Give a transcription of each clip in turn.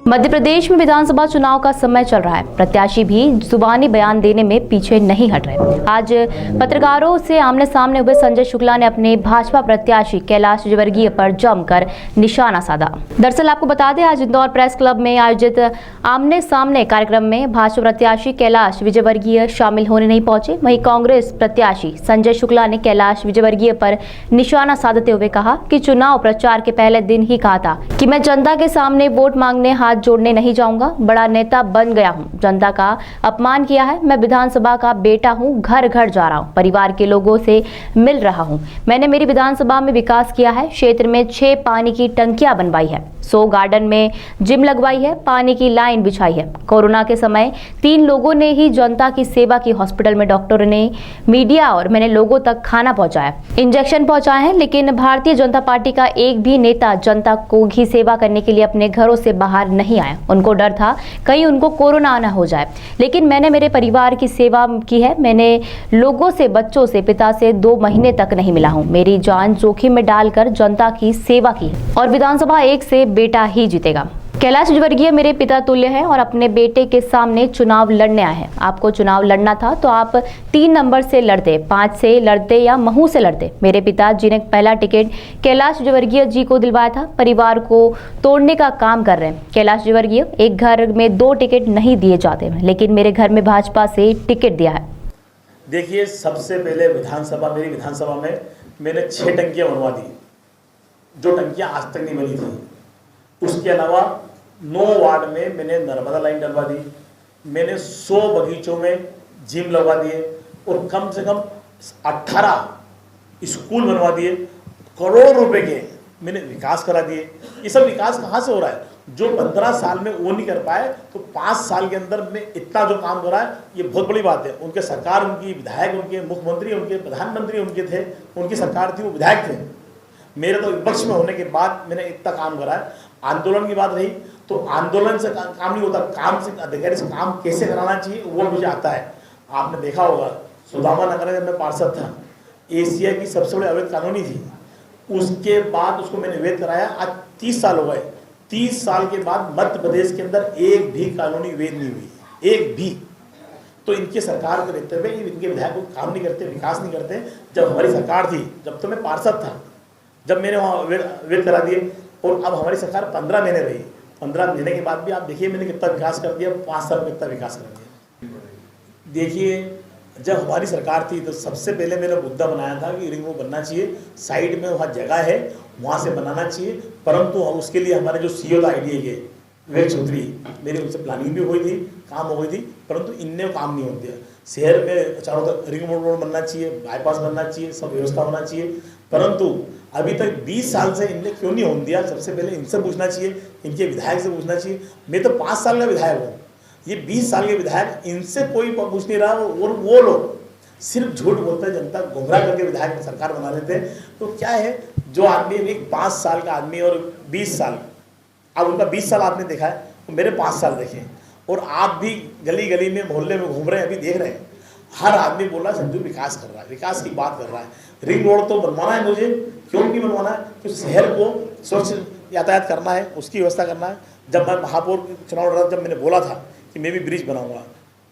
मध्य प्रदेश में विधानसभा चुनाव का समय चल रहा है। प्रत्याशी भी जुबानी बयान देने में पीछे नहीं हट रहे। आज पत्रकारों से आमने सामने हुए संजय शुक्ला ने अपने भाजपा प्रत्याशी कैलाश विजयवर्गीय पर जमकर निशाना साधा। दरअसल आपको बता दें, आज इंदौर प्रेस क्लब में आयोजित आमने सामने कार्यक्रम में भाजपा प्रत्याशी कैलाश विजयवर्गीय शामिल होने नहीं पहुंचे। वहीं कांग्रेस प्रत्याशी संजय शुक्ला ने कैलाश विजयवर्गीय पर निशाना साधते हुए कहा कि चुनाव प्रचार के पहले दिन ही कहा था कि मैं जनता के सामने वोट मांगने हाथ जोड़ने नहीं जाऊंगा। बड़ा नेता बन गया हूं, जनता का अपमान किया है। मैं विधानसभा का बेटा हूं, घर घर जा रहा हूं, परिवार के लोगों से मिल रहा हूं। मैंने मेरी विधानसभा में विकास किया है। क्षेत्र में 6 पानी की टंकियां बनवाई है, 100 गार्डन में जिम लगवाई है, पानी की लाइन बिछाई है। कोरोना के समय 3 लोगों ने ही जनता की सेवा की। हॉस्पिटल में डॉक्टरों ने, मीडिया और मैंने लोगों तक खाना पहुंचाया, इंजेक्शन पहुंचाए हैं। लेकिन भारतीय जनता पार्टी का एक भी नेता जनता को ही सेवा करने के लिए अपने घरों से बाहर नहीं आया। उनको डर था कहीं उनको कोरोना ना हो जाए। लेकिन मैंने मेरे परिवार की सेवा की है। मैंने लोगों से, बच्चों से, पिता से 2 महीने तक नहीं मिला हूं। मेरी जान जोखिम में डालकर जनता की सेवा की है और विधानसभा 1 से बेटा ही जीतेगा। कैलाश विजयवर्गीय मेरे पिता तुल्य हैं और अपने बेटे के सामने चुनाव लड़ने आए हैं। आपको चुनाव लड़ना था तो आप 3 नंबर से लड़ते, 5 से लड़ते या महू से लड़ते। मेरे पिताजी ने पहला टिकट कैलाश विजयवर्गीय जी को दिलवाया था। परिवार को तोड़ने का काम कर रहे हैं कैलाश विजयवर्गीय। एक घर में 2 टिकट नहीं दिए जाते, लेकिन मेरे घर में भाजपा से टिकट दिया है। देखिए, सबसे पहले मेरी विधानसभा में मैंने 6 टंकियाँ बनवा दी, जो टंकियाँ आज तक नहीं बनी थी। उसके अलावा 9 वार्ड में मैंने नर्मदा लाइन डलवा दी। मैंने 100 बगीचों में जिम लगवा दिए और कम से कम 18 स्कूल बनवा दिए। करोड़ रुपए के मैंने विकास करा दिए। ये सब विकास कहाँ से हो रहा है? जो 15 साल में वो नहीं कर पाए तो 5 साल के अंदर में इतना जो काम करा है, ये बहुत बड़ी बात है। उनके सरकार, उनकी विधायक, उनके मुख्यमंत्री, उनके प्रधानमंत्री उनके थे, उनकी सरकार थी, वो विधायक थे। मेरे तो विपक्ष में होने के बाद मैंने इतना काम करा है। आंदोलन की बात रही तो आंदोलन से काम नहीं होता, काम से अधिकारी से काम कैसे कराना चाहिए वो मुझे आता है। आपने देखा होगा, सुदामा नगर में मैं पार्षद था, एशिया की सबसे बड़ी अवैध कानूनी थी। उसके बाद उसको मैंने वैध कराया। आज 30 साल हो गए। 30 साल के बाद मध्य प्रदेश के अंदर एक भी कानूनी वैध नहीं हुई, एक भी। तो इनकी सरकार के रहते हुए इनके विधायक को काम नहीं करते, विकास नहीं करते। जब हमारी सरकार थी, जब तो मैं पार्षद था, जब मैंने वहाँ वेट करा दिए, और अब हमारी सरकार 15 महीने रही। 15 महीने के बाद भी आप देखिए मैंने कितना विकास कर दिया, 5 साल में कितना विकास कर दिया। देखिए, जब हमारी सरकार थी तो सबसे पहले मैंने मुद्दा बनाया था कि रिंग रोड बनना चाहिए, साइड में वहाँ जगह है, वहाँ से बनाना चाहिए। परंतु उसके लिए हमारे जो CEO था IDA के विवेक चौधरी, मेरी उनसे प्लानिंग भी हुई थी, काम हो गई थी, परंतु इनने काम नहीं होने दिया। शहर में चारों तरफ रिंग रोड बनना चाहिए, बाईपास बनना चाहिए, सब व्यवस्था होना चाहिए, परंतु अभी तक 20 साल से इनने क्यों नहीं होने दिया? सबसे पहले इनसे पूछना चाहिए, इनके विधायक से पूछना चाहिए। मैं तो 5 साल का विधायक हूँ, ये 20 साल के विधायक, इनसे कोई पूछ नहीं रहा। और वो लोग सिर्फ झूठ बोलते हैं, जनता गुमराह करके विधायक सरकार बना लेते हैं। तो क्या है, जो आदमी एक 5 साल का आदमी और 20 साल, अब उनका 20 साल आपने देखा है, तो मेरे 5 साल देखे। और आप भी गली गली में, मोहल्ले में घूम रहे हैं, अभी देख रहे हैं, हर आदमी बोल रहा है संजू विकास कर रहा है, विकास की बात कर रहा है। रिंग रोड तो बनवाना है मुझे, क्यों नहीं बनवाना है? तो शहर को स्वच्छ यातायात करना है, उसकी व्यवस्था करना है। जब मैं महापौर चुनाव लड़ रहा, जब मैंने बोला था कि मैं भी ब्रिज बनाऊंगा,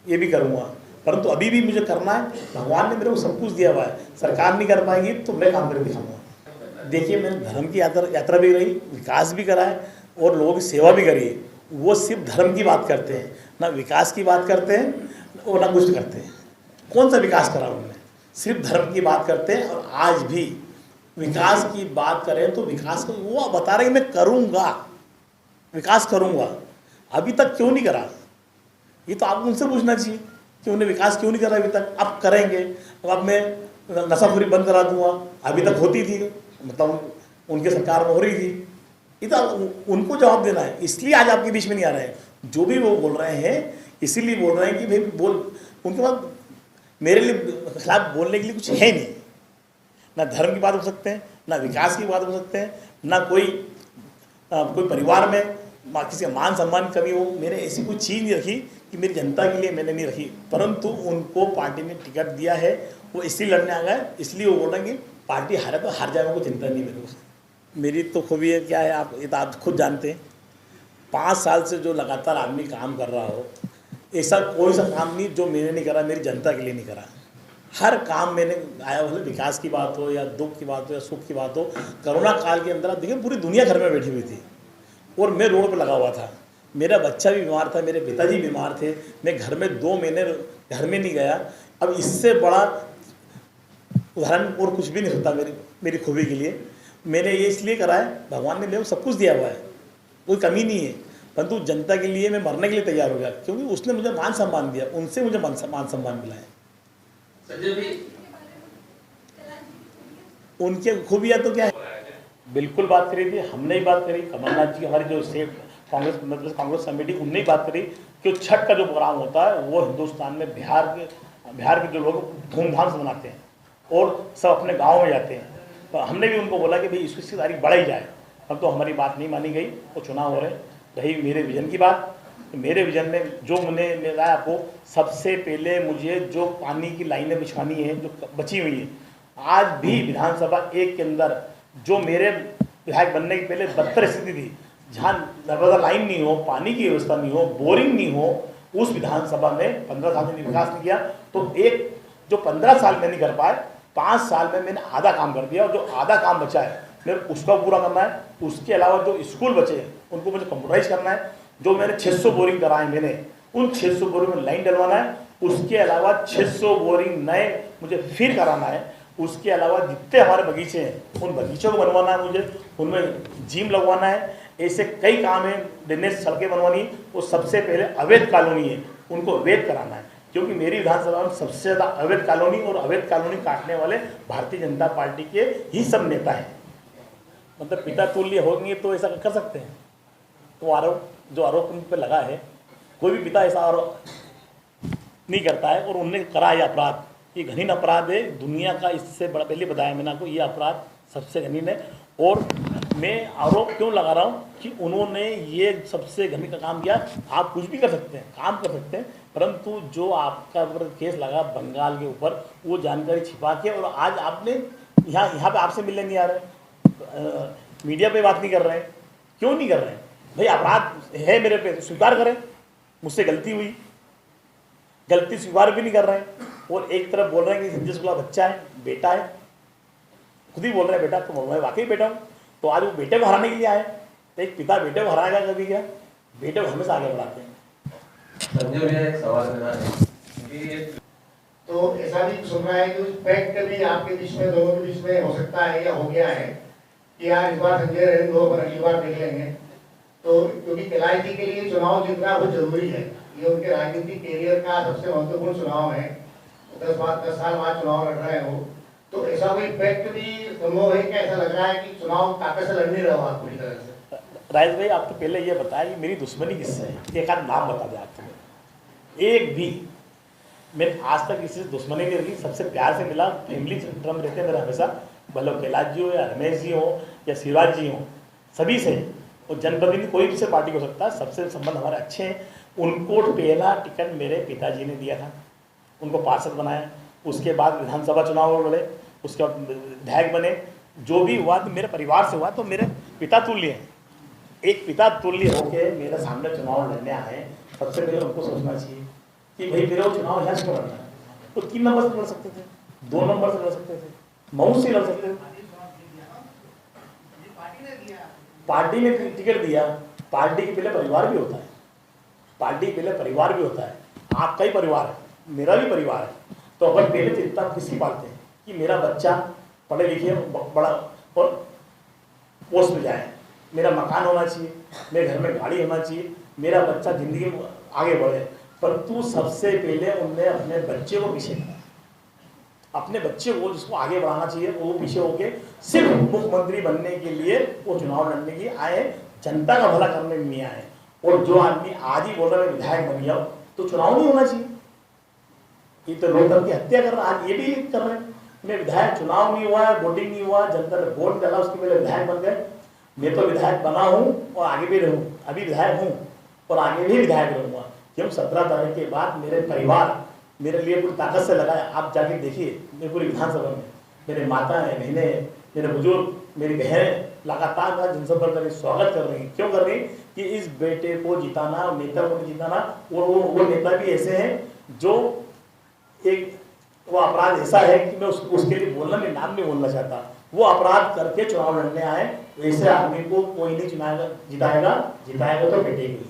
ये भी करूंगा, परंतु अभी भी मुझे करना है। भगवान ने मेरे को सब कुछ दिया हुआ है, सरकार नहीं कर पाएगी तो मैं काम करके दिखाऊंगा। देखिए, मैंने धर्म की यात्रा भी रही, विकास भी करा है और लोगों की सेवा भी करी है। वो सिर्फ धर्म की बात करते हैं, ना विकास की बात करते हैं और ना कुछ करते हैं। कौन सा विकास करा उन्होंने? सिर्फ धर्म की बात करते हैं। और आज भी विकास की बात करें तो विकास को वो बता रहे हैं मैं करूँगा, विकास करूँगा। अभी तक क्यों नहीं करा? ये तो आपको उनसे पूछना चाहिए कि उन्हें विकास क्यों नहीं करा अभी तक। अब करेंगे, अब मैं नशाखोरी बंद करा दूंगा, अभी तक होती थी, मतलब उनके सरकार में हो रही थी। ये तो उनको जवाब देना है, इसलिए आज आपके बीच में नहीं आ रहे हैं। जो भी वो बोल रहे हैं इसीलिए बोल रहे हैं कि भाई उनके पास मेरे लिए खिलाफ बोलने के लिए कुछ है नहीं। ना धर्म की बात हो सकते हैं, ना विकास की बात हो सकते हैं, ना कोई परिवार में किसी का मान सम्मान की कमी हो। मैंने ऐसी कोई चीज़ नहीं रखी कि मेरी जनता के लिए मैंने नहीं रखी, परंतु उनको पार्टी ने टिकट दिया है, वो इसलिए लड़ने आ गए, इसलिए वो बोल रहे हैं कि पार्टी हारे तो हार जाए, को चिंता नहीं मेरे को। मेरी तो खूबी है क्या है, आप ये तो आप खुद जानते हैं। 5 साल से जो लगातार आदमी काम कर रहा हो, ऐसा कोई सा काम नहीं जो मैंने नहीं करा, मेरी जनता के लिए नहीं करा। हर काम मैंने आया, भले विकास की बात हो या दुख की बात हो या सुख की बात हो। कोरोना काल के अंदर आप देखिए पूरी दुनिया घर में बैठी हुई थी और मैं रोड पर लगा हुआ था। मेरा बच्चा भी बीमार था, मेरे पिताजी बीमार थे, मैं घर में 2 महीने घर में नहीं गया। अब इससे बड़ा उदाहरण और कुछ भी नहीं होता मेरी खूबी के लिए। मैंने ये इसलिए करा है, भगवान ने मेरे को सब कुछ दिया हुआ है, कोई कमी नहीं है, परंतु जनता के लिए मैं मरने के लिए तैयार हो गया, क्योंकि उसने मुझे मान सम्मान दिया, उनसे मुझे मान सम्मान मिला है। उनके खूबियाँ तो क्या है, बिल्कुल बात करी थी, हमने ही बात करी, कमलनाथ जी हमारी जो स्टेट कांग्रेस मतलब कांग्रेस कमेटी, उनने ही बात करी कि छठ का जो प्रोग्राम होता है वो हिंदुस्तान में बिहार के जो लोग धूमधाम से मनाते हैं और सब अपने गाँव में जाते हैं। तो हमने भी उनको बोला कि भाई इसकी तारीख बढ़ाई जाए, अब तो हमारी बात नहीं मानी गई और चुनाव हो रहे। रही मेरे विजन की बात, तो मेरे विजन में जो मैंने बताया आपको, सबसे पहले मुझे जो पानी की लाइनें बिछवानी है जो बची हुई है, आज भी विधानसभा 1 के अंदर जो मेरे विधायक बनने के पहले 72 स्थिति थी, जहाँ नर्मदा लाइन नहीं हो, पानी की व्यवस्था नहीं हो, बोरिंग नहीं हो, उस विधानसभा में 15 साल में विकास नहीं किया। तो एक जो 15 साल में नहीं कर पाए, 5 साल में मैंने आधा काम कर दिया और जो आधा काम बचा है मेरे उसका पूरा करना है। उसके अलावा जो स्कूल बचे हैं उनको मुझे कंप्यूटराइज करना है। जो मैंने 600 बोरिंग कराए मैंने उन 600 बोरिंग में लाइन डलवाना है। उसके अलावा 600 बोरिंग नए मुझे फिर कराना है। उसके अलावा जितने हमारे बगीचे हैं उन बगीचों को बनवाना है, मुझे उनमें जिम लगवाना है। ऐसे कई काम हैं, ड्रेनेज सड़कें बनवानी। वो सबसे पहले अवैध कॉलोनी है उनको वैध कराना है, क्योंकि मेरी विधानसभा में सबसे ज़्यादा अवैध कॉलोनी और अवैध कॉलोनी काटने वाले भारतीय जनता पार्टी के ही सब नेता हैं। मतलब पिता तुल्य होंगे तो ऐसा कर सकते हैं। तो आरोप जो आरोप उन पर लगा है, कोई भी पिता ऐसा आरोप नहीं करता है और उनने करा है अपराध, ये घृणित अपराध है दुनिया का। इससे बड़ा पहले बताया मैंने आपको, ये अपराध सबसे घृणित है। और मैं आरोप क्यों लगा रहा हूँ कि उन्होंने ये सबसे घृणित काम किया। आप कुछ भी कर सकते हैं, काम कर सकते हैं, परंतु जो आपका केस लगा बंगाल के ऊपर, वो जानकारी छिपा के, और आज आपने यहाँ पे आपसे मिलने नहीं आ रहे, मीडिया पे बात नहीं कर रहे हैं। क्यों नहीं कर रहे हैं भाई? अपराध है मेरे पे, स्वीकार करें, मुझसे गलती हुई, गलती स्वीकार भी नहीं कर रहे हैं। और एक तरफ बोल रहे हैं कि संजय शुक्ला बच्चा है, बेटा है, खुद ही बोल रहे हैं बेटा, तो मैं वाकई बेटा हूँ। तो आज वो बेटे को हराने के लिए आए। तो एक पिता बेटे को हराएगा कभी क्या? बेटे को हमेशा आगे बढ़ाते हैं। संजय भैया एक सवाल करना है, तो ऐसा भी सुन रहा है कि उस फैक्ट भी आपके बीच में, दोनों के बीच में हो सकता है या हो गया है कि यार इस बार संजय रहेंगे, दो पर अगली बार देख लेंगे। तो क्योंकि एलआईसी के लिए चुनाव जीतना बहुत जरूरी है, ये उनके राजनीतिक कैरियर का सबसे महत्वपूर्ण चुनाव है। 10 साल बाद चुनाव लड़ रहे हो, तो ऐसा कोई फैक्ट भी संभव है? क्या ऐसा लग रहा है कि चुनाव ताकत से लड़ नहीं रहे हो आप पूरी तरह से? राजेश भाई, आप तो पहले ये बताया कि मेरी दुश्मनी किससे है, एक आध नाम बता दें आप तुम्हें। एक भी मैं आज तक किसी से दुश्मनी नहीं रखी, सबसे प्यार से मिला। फैमिली ड्रम रहते हैं मेरा हमेशा, भले कैलाश जी हो या रमेश जी हो या शिवराज जी हो, सभी से। और जनप्रतिनिधि कोई भी से पार्टी हो सकता है, सबसे संबंध हमारे अच्छे हैं। उनको पहला टिकट मेरे पिताजी ने दिया था, उनको पार्षद बनाया। उसके बाद विधानसभा चुनाव लड़े, उसके बाद विधायक बने। जो भी हुआ तो मेरे परिवार से हुआ, तो मेरे पिता तुल्य हैं। एक पिता तुल्य होकर मेरे सामने चुनाव लड़ने आए, सबसे पहले उनको सोचना चाहिए कि भाई मेरा चुनाव यहाँ से लड़ना है। तो 3 नंबर से लड़ सकते थे, 2 नंबर से लड़ सकते थे, मऊ से लड़ सकते थे। पार्टी ने टिकट दिया। पार्टी के पहले परिवार भी होता है, पार्टी के पहले परिवार भी होता है। आपका ही परिवार है, मेरा भी परिवार है। तो अपन पहले चिंता किसकी पालते हैं कि मेरा बच्चा पढ़े लिखे बड़ा और पोस्ट में जाए, मेरा मकान होना चाहिए, मेरे घर में गाड़ी होना चाहिए, मेरा बच्चा जिंदगी में आगे बढ़े। परंतु सबसे पहले उनने अपने बच्चे को पीछे करा, अपने बच्चे को जिसको आगे बढ़ाना चाहिए वो पीछे होके सिर्फ मुख्यमंत्री बनने के लिए वो चुनाव लड़ने के लिए आए, जनता का भला करने नहीं आए। और जो आदमी आज ही बोल रहा है विधायक बन गया, तो चुनाव नहीं होना चाहिए। ये तो लोकतंत्र की हत्या कर रहा है। आज ये भी कर रहे हैं, मैं विधायक, चुनाव नहीं हुआ है, वोटिंग नहीं हुआ, जनता ने वोट डाला, उसके पहले विधायक बन गए। मैं तो विधायक बना हूँ और आगे भी रहूँ, अभी विधायक हूँ और आगे भी विधायक रहूँगा। क्यों? 17 तारीख के बाद मेरे परिवार मेरे लिए पूरी ताकत से लगा है। आप जाके देखिए, मैं पूरी विधानसभा में मेरे माता हैं, बहनें हैं, मेरे बुजुर्ग, मेरी बहनें, लगातार मेरा जनसंपर्क कर रही, स्वागत कर रही। क्यों कर रही कि इस बेटे को जिताना, नेता को जिताना, और वो नेता भी ऐसे हैं जो एक वो अपराध ऐसा है कि मैं उसके लिए बोलना, मैं नाम नहीं बोलना चाहता, वो अपराध करके चुनाव लड़ने आए, वैसे आदमी को कोई नहीं जिताएगा तो बेटे को।